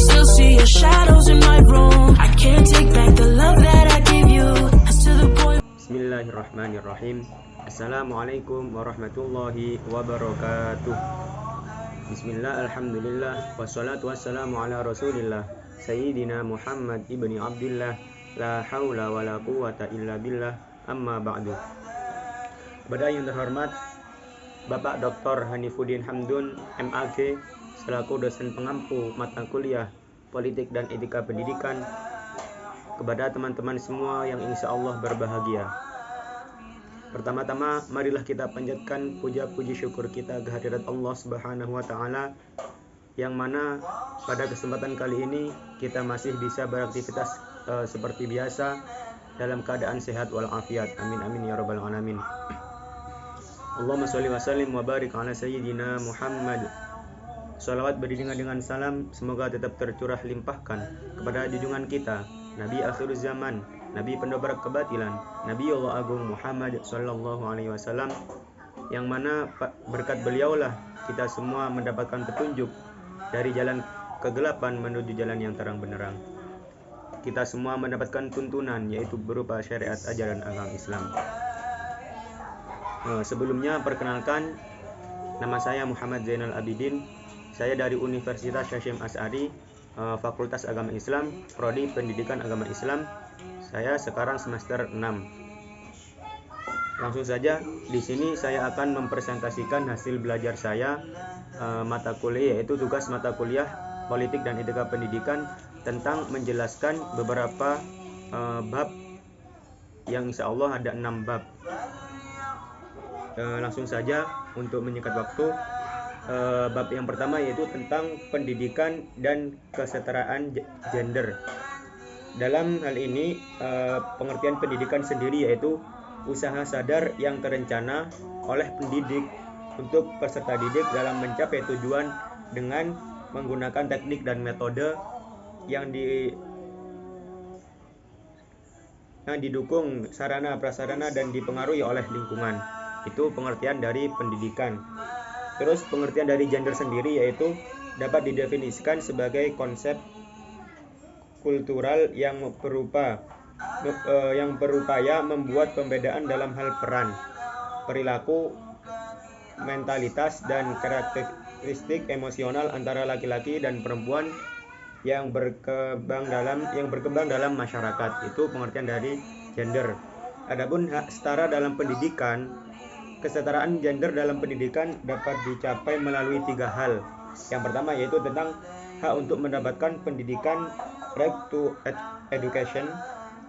still see your shadows in my room. I can't take back the love that I gave you. As to the boy. Bismillahirrahmanirrahim. Assalamualaikum warahmatullahi wabarakatuh. Bismillah, alhamdulillah, wassalatu wassalamu ala rasulillah Sayyidina Muhammad ibni Abdillah. La hawla wa la quwata illa billah. Amma ba'du. Kepada yang terhormat Bapak Dr. Hanifuddin Hamdun, MAG, selaku dosen pengampu mata kuliah Politik dan Etika Pendidikan, kepada teman-teman semua yang insya Allah berbahagia. Pertama-tama, marilah kita panjatkan puja-puji syukur kita kehadirat Allah Subhanahu wa Ta'ala, yang mana pada kesempatan kali ini kita masih bisa beraktivitas seperti biasa dalam keadaan sehat walafiat. Amin amin ya rabbal alamin. Allahumma sholli wa sallim wa barik ala sayyidina Muhammad. Shalawat beriringan dengan salam semoga tetap tercurah limpahkan kepada junjungan kita, Nabi akhir zaman, Nabi pendobrak kebatilan, Nabi Allah Agung Muhammad sallallahu alaihi wasallam, yang mana berkat beliaulah kita semua mendapatkan petunjuk dari jalan kegelapan menuju jalan yang terang benderang. Kita semua mendapatkan tuntunan, yaitu berupa syariat ajaran agama Islam. Sebelumnya perkenalkan, nama saya Muhammad Zainal Abidin. Saya dari Universitas Hasyim Asy'ari, Fakultas Agama Islam, Prodi Pendidikan Agama Islam. Saya sekarang semester 6. Langsung saja, di sini saya akan mempresentasikan hasil belajar saya mata kuliah, yaitu tugas mata kuliah Politik dan Etika Pendidikan, tentang menjelaskan beberapa bab yang insya Allah ada 6 bab. Langsung saja untuk menyingkat waktu. Bab yang pertama yaitu tentang pendidikan dan kesetaraan gender. Dalam hal ini pengertian pendidikan sendiri yaitu usaha sadar yang terencana oleh pendidik untuk peserta didik dalam mencapai tujuan dengan menggunakan teknik dan metode yang didukung sarana prasarana dan dipengaruhi oleh lingkungan. Itu pengertian dari pendidikan. Terus pengertian dari gender sendiri yaitu dapat didefinisikan sebagai konsep kultural yang berupaya membuat pembedaan dalam hal peran, perilaku, mentalitas, dan karakteristik emosional antara laki-laki dan perempuan yang berkembang dalam masyarakat. Itu pengertian dari gender. Adapun hak setara dalam pendidikan, kesetaraan gender dalam pendidikan dapat dicapai melalui 3 hal. Yang pertama yaitu tentang hak untuk mendapatkan pendidikan, right to education.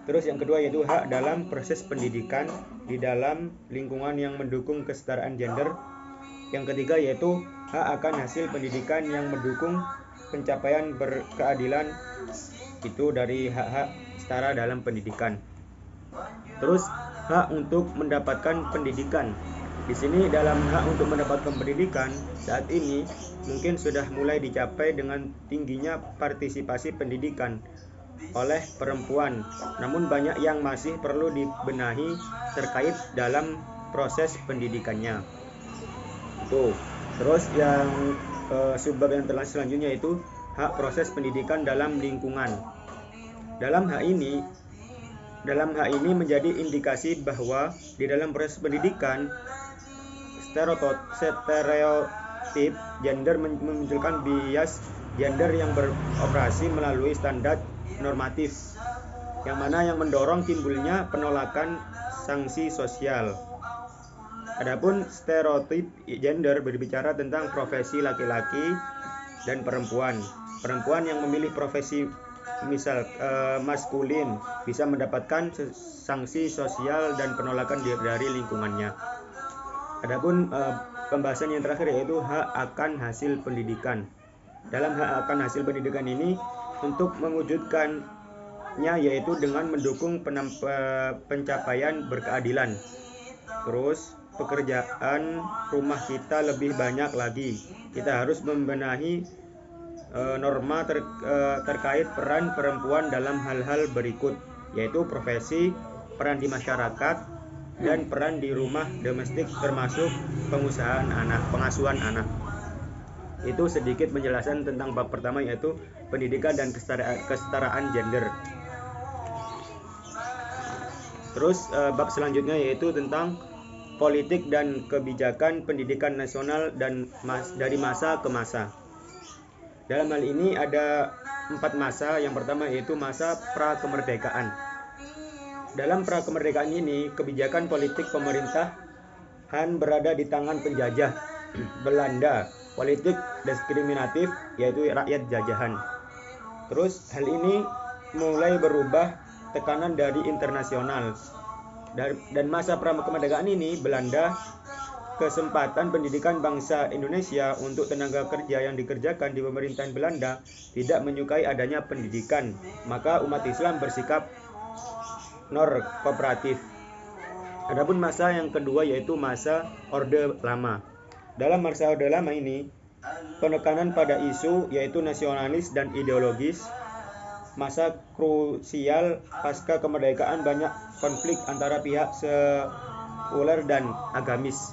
Terus yang kedua yaitu hak dalam proses pendidikan di dalam lingkungan yang mendukung kesetaraan gender. Yang ketiga yaitu hak akan hasil pendidikan yang mendukung pencapaian berkeadilan. Itu dari hak-hak setara dalam pendidikan. Terus hak untuk mendapatkan pendidikan. Di sini dalam hak untuk mendapatkan pendidikan saat ini mungkin sudah mulai dicapai dengan tingginya partisipasi pendidikan oleh perempuan. Namun banyak yang masih perlu dibenahi terkait dalam proses pendidikannya. Itu. Terus yang subbab yang selanjutnya itu hak proses pendidikan dalam lingkungan. Dalam hak ini menjadi indikasi bahwa di dalam proses pendidikan stereotip gender memunculkan bias gender yang beroperasi melalui standar normatif, yang mana yang mendorong timbulnya penolakan sanksi sosial. Adapun stereotip gender berbicara tentang profesi laki-laki dan perempuan. Perempuan yang memilih profesi misal maskulin bisa mendapatkan sanksi sosial dan penolakan dari lingkungannya. Adapun pembahasan yang terakhir yaitu hak akan hasil pendidikan. Dalam hak akan hasil pendidikan ini untuk mewujudkannya yaitu dengan mendukung pencapaian berkeadilan. Terus pekerjaan rumah kita lebih banyak lagi. Kita harus membenahi norma terkait peran perempuan dalam hal-hal berikut, yaitu profesi, peran di masyarakat, dan peran di rumah domestik termasuk pengasuhan anak. Itu sedikit penjelasan tentang bab pertama, yaitu pendidikan dan kesetaraan gender. Terus bab selanjutnya yaitu tentang politik dan kebijakan pendidikan nasional dan dari masa ke masa. Dalam hal ini ada 4 masa. Yang pertama yaitu masa pra-kemerdekaan. Dalam pra-kemerdekaan ini, kebijakan politik pemerintahan berada di tangan penjajah Belanda. Politik diskriminatif, yaitu rakyat jajahan. Terus hal ini mulai berubah tekanan dari internasional. Dan masa pra-kemerdekaan ini, Belanda kesempatan pendidikan bangsa Indonesia untuk tenaga kerja yang dikerjakan di pemerintahan Belanda tidak menyukai adanya pendidikan. Maka umat Islam bersikap kooperatif. Adapun masa yang kedua yaitu masa Orde Lama. Dalam masa Orde Lama ini, penekanan pada isu yaitu nasionalis dan ideologis. Masa krusial pasca kemerdekaan, banyak konflik antara pihak sekuler dan agamis.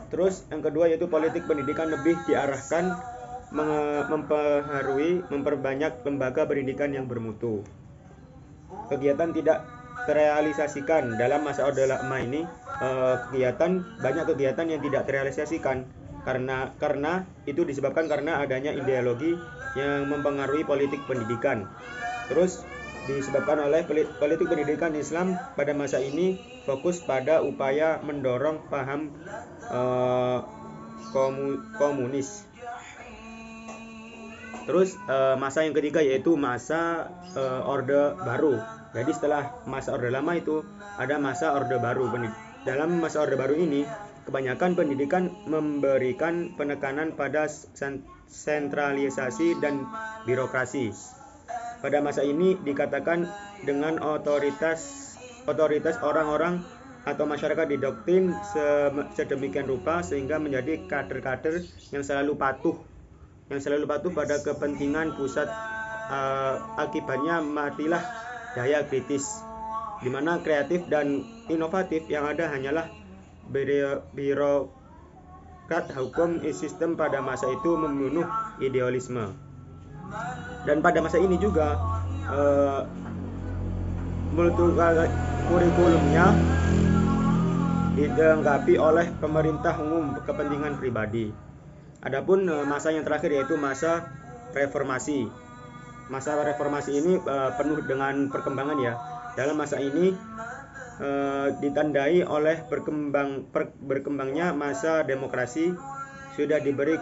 Terus yang kedua yaitu politik pendidikan lebih diarahkan memperbanyak lembaga pendidikan yang bermutu. Kegiatan tidak terrealisasikan dalam masa Orde Lama ini. Banyak kegiatan yang tidak terrealisasikan karena itu disebabkan karena adanya ideologi yang mempengaruhi politik pendidikan. Terus disebabkan oleh politik pendidikan Islam pada masa ini fokus pada upaya mendorong paham komunis. Terus masa yang ketiga yaitu masa Orde Baru. Jadi setelah masa Orde Lama itu ada masa Orde Baru. Dalam masa Orde Baru ini, kebanyakan pendidikan memberikan penekanan pada sentralisasi dan birokrasi. Pada masa ini dikatakan dengan otoritas orang-orang atau masyarakat didoktrin sedemikian rupa sehingga menjadi kader-kader yang selalu patuh pada kepentingan pusat. Akibatnya matilah daya kritis, di mana kreatif dan inovatif yang ada hanyalah birokrat hukum. Sistem pada masa itu membunuh idealisme. Dan pada masa ini juga kurikulumnya dilengkapi oleh pemerintah umum kepentingan pribadi. Adapun masa yang terakhir yaitu masa reformasi. Masa reformasi ini penuh dengan perkembangan ya. Dalam masa ini ditandai oleh berkembangnya masa demokrasi. Sudah diberi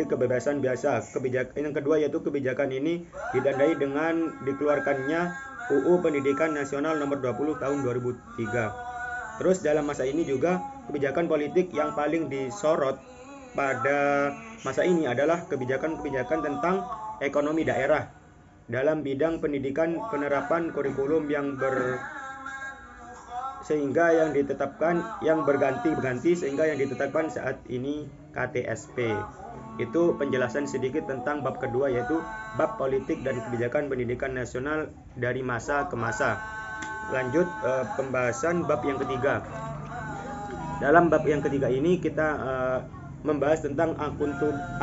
kebebasan biasa. Yang kedua yaitu kebijakan ini ditandai dengan dikeluarkannya UU Pendidikan Nasional Nomor 20 Tahun 2003. Terus dalam masa ini juga kebijakan politik yang paling disorot pada masa ini adalah kebijakan-kebijakan tentang ekonomi daerah dalam bidang pendidikan, penerapan kurikulum yang berganti-ganti sehingga yang ditetapkan saat ini KTSP. Itu penjelasan sedikit tentang bab kedua yaitu bab politik dan kebijakan pendidikan nasional dari masa ke masa. Lanjut pembahasan bab yang ketiga. Dalam bab yang ketiga ini kita membahas tentang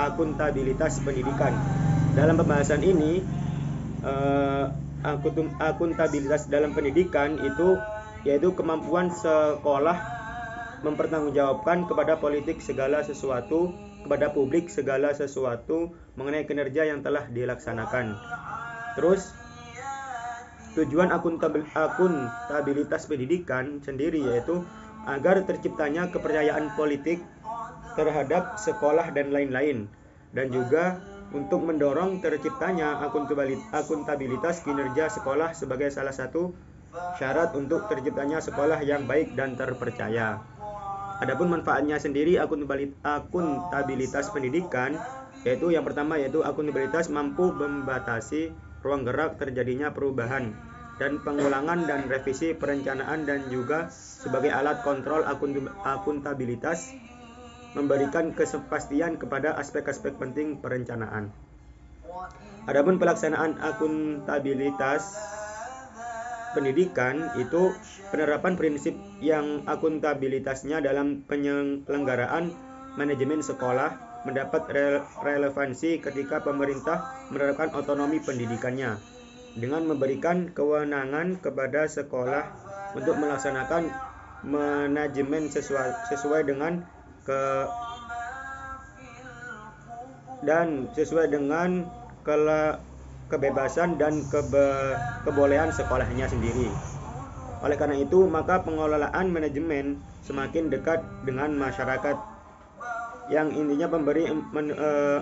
akuntabilitas pendidikan. Dalam pembahasan ini akuntabilitas dalam pendidikan itu yaitu kemampuan sekolah mempertanggungjawabkan kepada publik segala sesuatu mengenai kinerja yang telah dilaksanakan. Terus tujuan akuntabilitas pendidikan sendiri yaitu agar terciptanya kepercayaan politik terhadap sekolah dan lain-lain, dan juga untuk mendorong terciptanya akuntabilitas kinerja sekolah sebagai salah satu syarat untuk terciptanya sekolah yang baik dan terpercaya. Adapun manfaatnya sendiri akuntabilitas pendidikan yaitu yang pertama yaitu akuntabilitas mampu membatasi ruang gerak terjadinya perubahan dan pengulangan dan revisi perencanaan, dan juga sebagai alat kontrol akuntabilitas memberikan kepastian kepada aspek-aspek penting perencanaan. Adapun pelaksanaan akuntabilitas pendidikan itu penerapan prinsip yang akuntabilitasnya dalam penyelenggaraan manajemen sekolah mendapat relevansi ketika pemerintah menerapkan otonomi pendidikannya dengan memberikan kewenangan kepada sekolah untuk melaksanakan manajemen sesuai dengan kebebasan dan kebolehan sekolahnya sendiri. Oleh karena itu, maka pengelolaan manajemen semakin dekat dengan masyarakat yang intinya memberi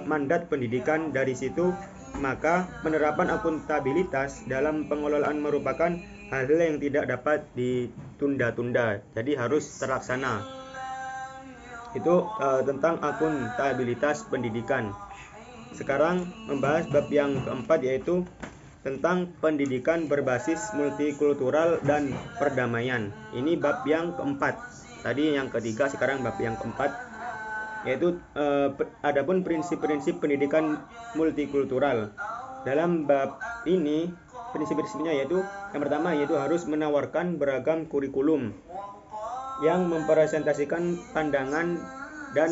mandat pendidikan. Dari situ, maka penerapan akuntabilitas dalam pengelolaan merupakan hal-hal yang tidak dapat ditunda-tunda, jadi harus terlaksana. Itu tentang akuntabilitas pendidikan. Sekarang membahas bab yang keempat, yaitu tentang pendidikan berbasis multikultural dan perdamaian. Ini bab yang keempat. Tadi yang ketiga, sekarang bab yang keempat, yaitu adapun prinsip-prinsip pendidikan multikultural. Dalam bab ini prinsip-prinsipnya yaitu yang pertama yaitu harus menawarkan beragam kurikulum yang mempresentasikan pandangan dan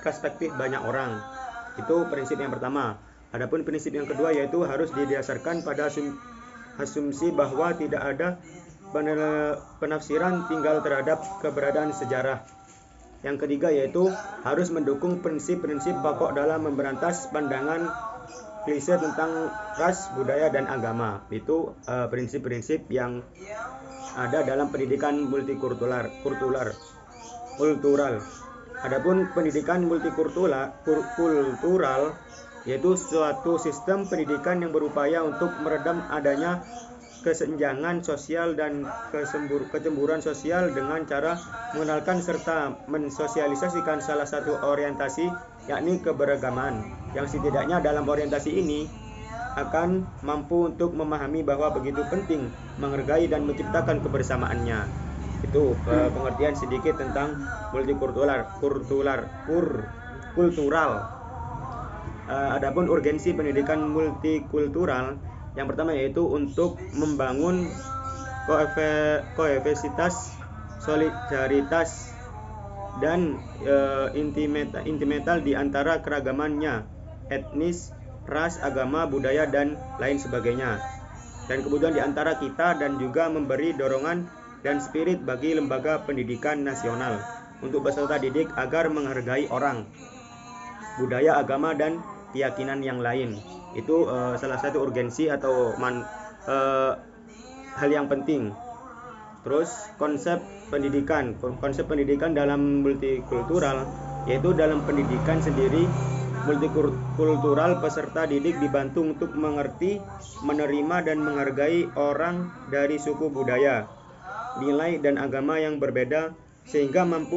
perspektif banyak orang. Itu prinsip yang pertama. Adapun prinsip yang kedua yaitu harus didasarkan pada asumsi bahwa tidak ada penafsiran tinggal terhadap keberadaan sejarah. Yang ketiga yaitu harus mendukung prinsip-prinsip pokok dalam memberantas pandangan klise tentang ras, budaya, dan agama. Itu prinsip-prinsip yang ada dalam pendidikan multikultural. Adapun pendidikan multikultural yaitu suatu sistem pendidikan yang berupaya untuk meredam adanya kesenjangan sosial dan kecemburuan sosial dengan cara mengenalkan serta mensosialisasikan salah satu orientasi, yakni keberagaman, yang setidaknya dalam orientasi ini akan mampu untuk memahami bahwa begitu penting menghargai dan menciptakan kebersamaannya. Itu pengertian sedikit tentang multikultural. Adapun urgensi pendidikan multikultural, yang pertama yaitu untuk membangun kohesivitas, solidaritas, dan intimatal di antara keragamannya, etnis, ras, agama, budaya, dan lain sebagainya. Dan kemudian di antara kita, dan juga memberi dorongan dan spirit bagi lembaga pendidikan nasional untuk peserta didik agar menghargai orang, budaya, agama, dan keyakinan yang lain. Itu salah satu urgensi atau hal yang penting. Terus konsep pendidikan dalam multikultural, yaitu dalam pendidikan sendiri multikultural peserta didik dibantu untuk mengerti, menerima, dan menghargai orang dari suku, budaya, nilai, dan agama yang berbeda, sehingga mampu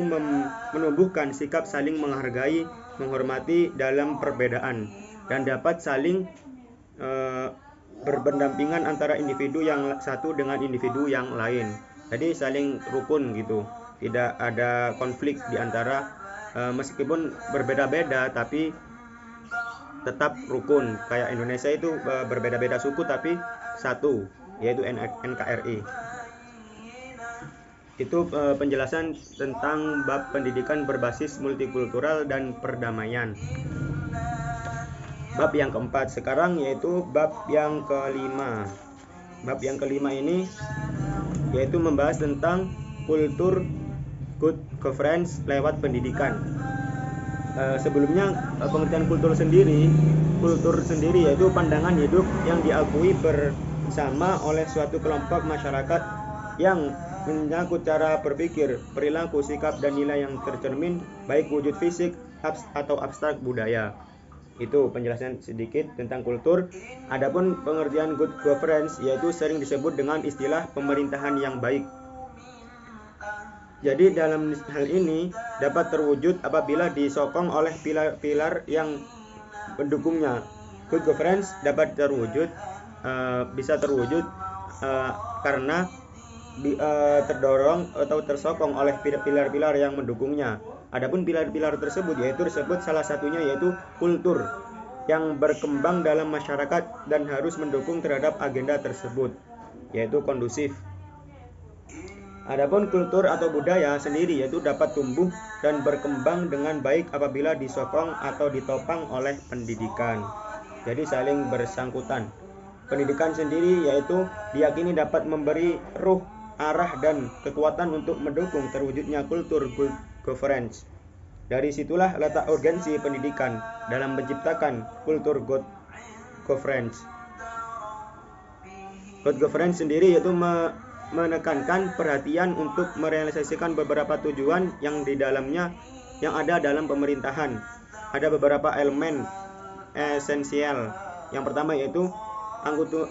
menumbuhkan sikap saling menghargai, menghormati dalam perbedaan, dan dapat saling berpendampingan antara individu yang satu dengan individu yang lain. Jadi saling rukun gitu, tidak ada konflik di antara meskipun berbeda-beda tapi tetap rukun. Kayak Indonesia itu berbeda-beda suku tapi satu, yaitu NKRI. Itu penjelasan tentang bab pendidikan berbasis multikultural dan perdamaian. Bab yang keempat sekarang yaitu bab yang kelima. Bab yang kelima ini yaitu membahas tentang kultur good governance lewat pendidikan. Sebelumnya pengertian kultur sendiri yaitu pandangan hidup yang diakui bersama oleh suatu kelompok masyarakat yang menyangkut cara berpikir, perilaku, sikap, dan nilai yang tercermin baik wujud fisik atau abstrak budaya. Itu penjelasan sedikit tentang kultur. Adapun pengertian good governance yaitu sering disebut dengan istilah pemerintahan yang baik. Jadi dalam hal ini dapat terwujud apabila disokong oleh pilar-pilar yang mendukungnya. Good governance dapat bisa terwujud karena terdorong atau tersokong oleh pilar-pilar yang mendukungnya. Adapun pilar-pilar tersebut salah satunya yaitu kultur yang berkembang dalam masyarakat dan harus mendukung terhadap agenda tersebut. yaitu kondusif. Adapun kultur atau budaya sendiri yaitu dapat tumbuh dan berkembang dengan baik apabila disokong atau ditopang oleh pendidikan. Jadi saling bersangkutan. Pendidikan sendiri yaitu diyakini dapat memberi ruh, arah, dan kekuatan untuk mendukung terwujudnya kultur good governance. Dari situlah letak urgensi pendidikan dalam menciptakan kultur good governance. Good governance sendiri yaitu menekankan perhatian untuk merealisasikan beberapa tujuan yang di dalamnya yang ada dalam pemerintahan. Ada beberapa elemen esensial. Yang pertama yaitu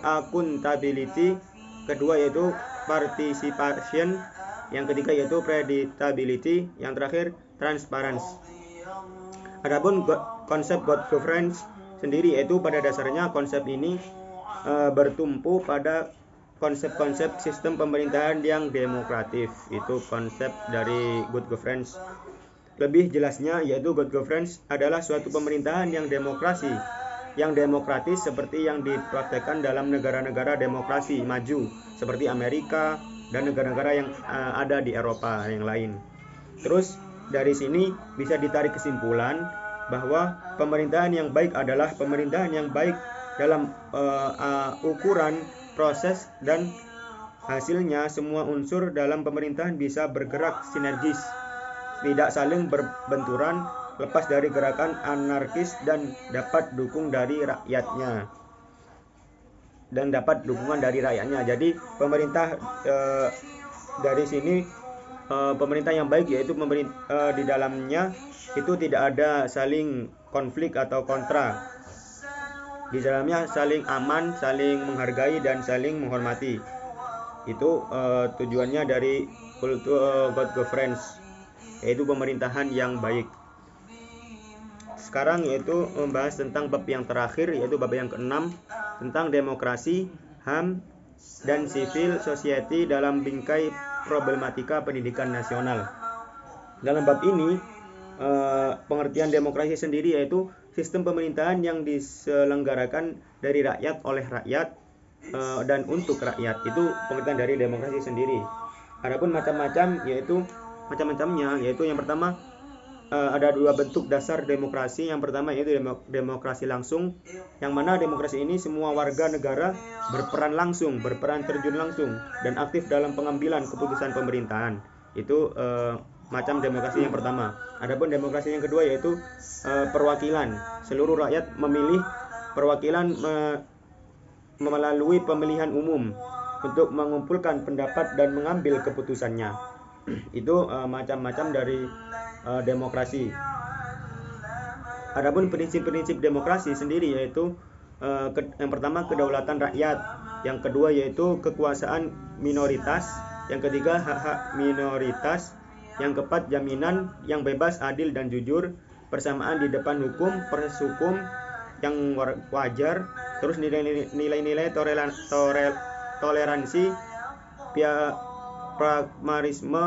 accountability, kedua yaitu participation, yang ketiga yaitu predictability, yang terakhir transparency. Adapun konsep good governance sendiri yaitu pada dasarnya konsep ini bertumpu pada konsep-konsep sistem pemerintahan yang demokratif. Itu konsep dari good governance. Lebih jelasnya yaitu good governance adalah suatu pemerintahan yang demokratis seperti yang dipraktekkan dalam negara-negara demokrasi maju seperti Amerika dan negara-negara yang ada di Eropa yang lain. Terus dari sini bisa ditarik kesimpulan bahwa pemerintahan yang baik adalah pemerintahan yang baik dalam ukuran, proses, dan hasilnya semua unsur dalam pemerintahan bisa bergerak sinergis, tidak saling berbenturan, lepas dari gerakan anarkis, dan dapat dukungan dari rakyatnya. Jadi pemerintah dari sini pemerintah yang baik yaitu di dalamnya itu tidak ada saling konflik atau kontra. Di dalamnya saling aman, saling menghargai, dan saling menghormati. Itu tujuannya dari kultur good governance, yaitu pemerintahan yang baik. Sekarang yaitu membahas tentang bab yang terakhir, yaitu bab yang ke-6 tentang demokrasi, HAM, dan civil society dalam bingkai problematika pendidikan nasional. Dalam bab ini pengertian demokrasi sendiri yaitu sistem pemerintahan yang diselenggarakan dari rakyat, oleh rakyat, dan untuk rakyat. Itu pengertian dari demokrasi sendiri. Adapun macamnya yaitu yang pertama ada dua bentuk dasar demokrasi. Yang pertama yaitu demokrasi langsung, yang mana demokrasi ini semua warga negara berperan terjun langsung dan aktif dalam pengambilan keputusan pemerintahan. Itu macam demokrasi yang pertama. Adapun demokrasi yang kedua yaitu perwakilan. Seluruh rakyat memilih perwakilan melalui pemilihan umum untuk mengumpulkan pendapat dan mengambil keputusannya. Itu macam-macam dari demokrasi. Adapun prinsip-prinsip demokrasi sendiri yaitu yang pertama kedaulatan rakyat, yang kedua yaitu kekuasaan minoritas, yang ketiga hak-hak minoritas, yang keempat jaminan yang bebas, adil, dan jujur, persamaan di depan hukum, proses hukum yang wajar, terus nilai-nilai toleransi, pragmatisme,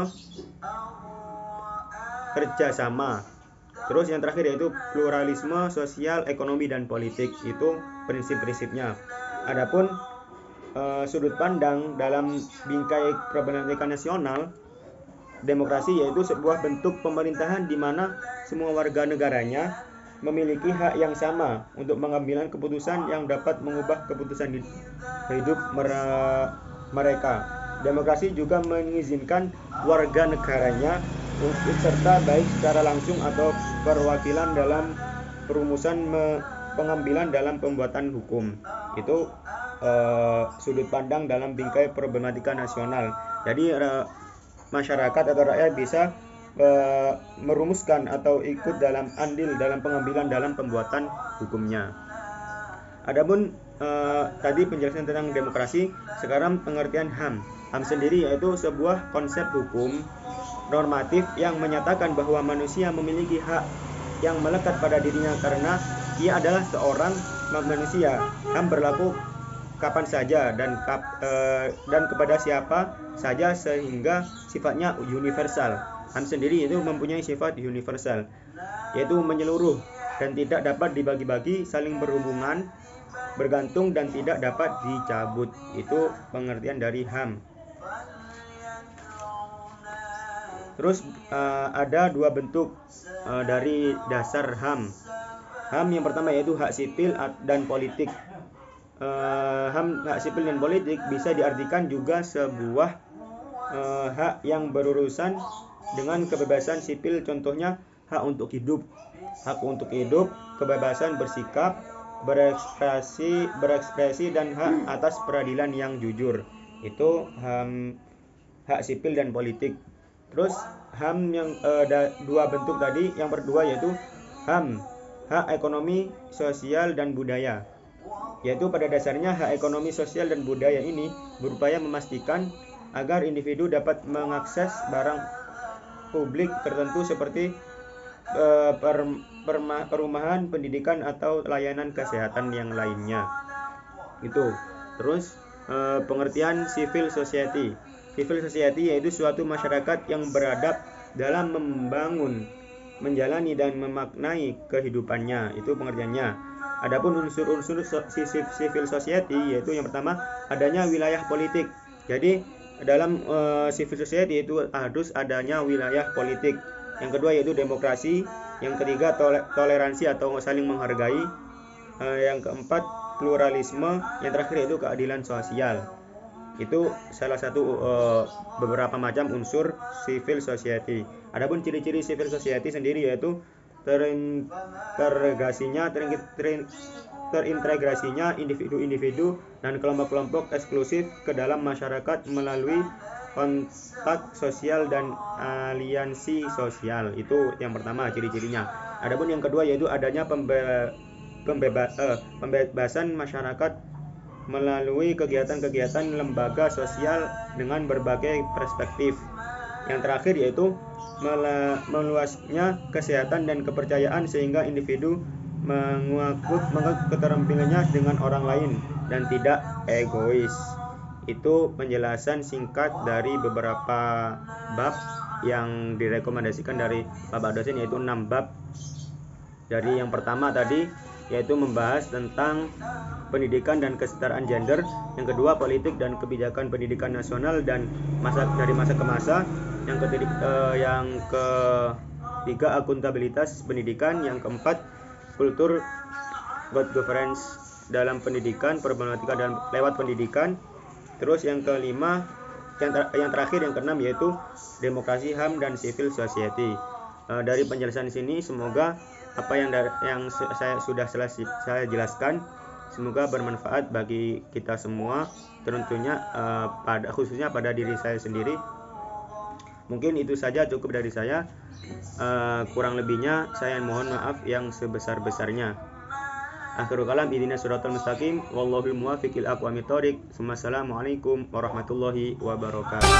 kerjasama. Terus yang terakhir yaitu pluralisme sosial, ekonomi, dan politik. Itu prinsip-prinsipnya. Adapun sudut pandang dalam bingkai problematika nasional, demokrasi yaitu sebuah bentuk pemerintahan di mana semua warga negaranya memiliki hak yang sama untuk mengambil keputusan yang dapat mengubah keputusan hidup mereka. Demokrasi juga mengizinkan warga negaranya untuk serta baik secara langsung atau perwakilan dalam perumusan pengambilan dalam pembuatan hukum. Itu sudut pandang dalam bingkai problematika nasional. Jadi masyarakat atau rakyat bisa merumuskan atau ikut andil dalam pengambilan dalam pembuatan hukumnya. Adapun tadi penjelasan tentang demokrasi, sekarang pengertian HAM. HAM sendiri yaitu sebuah konsep hukum normatif yang menyatakan bahwa manusia memiliki hak yang melekat pada dirinya karena ia adalah seorang manusia. HAM berlaku kapan saja dan kepada siapa saja sehingga sifatnya universal. HAM sendiri itu mempunyai sifat universal, yaitu menyeluruh dan tidak dapat dibagi-bagi, saling berhubungan bergantung dan tidak dapat dicabut. Itu pengertian dari HAM. Terus ada dua bentuk dari dasar HAM. HAM yang pertama yaitu hak sipil dan politik. HAM hak sipil dan politik bisa diartikan juga sebuah hak yang berurusan dengan kebebasan sipil, contohnya hak untuk hidup, kebebasan bersikap, berekspresi dan hak atas peradilan yang jujur. Itu HAM hak sipil dan politik. Terus HAM yang dua bentuk tadi, yang kedua yaitu HAM hak ekonomi, sosial dan budaya. Yaitu pada dasarnya hak ekonomi, sosial dan budaya ini berupaya memastikan agar individu dapat mengakses barang publik tertentu seperti perumahan, pendidikan atau layanan kesehatan yang lainnya. Itu. Terus pengertian civil society. Civil society yaitu suatu masyarakat yang beradab dalam membangun, menjalani dan memaknai kehidupannya. Itu pengertiannya. Adapun unsur-unsur civil society yaitu yang pertama adanya wilayah politik. Jadi dalam civil society itu harus adanya wilayah politik. Yang kedua yaitu demokrasi. Yang ketiga toleransi atau saling menghargai. Yang keempat pluralisme. Yang terakhir yaitu keadilan sosial. Itu salah satu beberapa macam unsur civil society. Adapun ciri-ciri civil society sendiri yaitu terintegrasinya individu-individu dan kelompok-kelompok eksklusif ke dalam masyarakat melalui kontak sosial dan aliansi sosial. Itu yang pertama ciri-cirinya. Adapun yang kedua yaitu adanya pembebasan masyarakat melalui kegiatan-kegiatan lembaga sosial dengan berbagai perspektif. Yang terakhir yaitu meluasnya kesehatan dan kepercayaan sehingga individu menguatkan keterampilannya dengan orang lain dan tidak egois. Itu penjelasan singkat dari beberapa bab yang direkomendasikan dari Bapak dosen, yaitu 6 bab. Dari yang pertama tadi yaitu membahas tentang pendidikan dan kesetaraan gender, yang kedua politik dan kebijakan pendidikan nasional dan dari masa ke masa, yang ketiga akuntabilitas pendidikan, yang keempat kultur good governance dalam pendidikan, problematika dan lewat pendidikan. Terus yang kelima, yang terakhir yang keenam yaitu demokrasi, HAM dan civil society. Dari penjelasan sini semoga apa yang saya jelaskan semoga bermanfaat bagi kita semua, tentunya khususnya pada diri saya sendiri. Mungkin itu saja, cukup dari saya. Kurang lebihnya saya mohon maaf yang sebesar-besarnya. Akhirul kalam, ihdinas siratal mustaqim, wallahul muwaffiq ila aqwamit thoriq. Wassalamualaikum warahmatullahi wabarakatuh.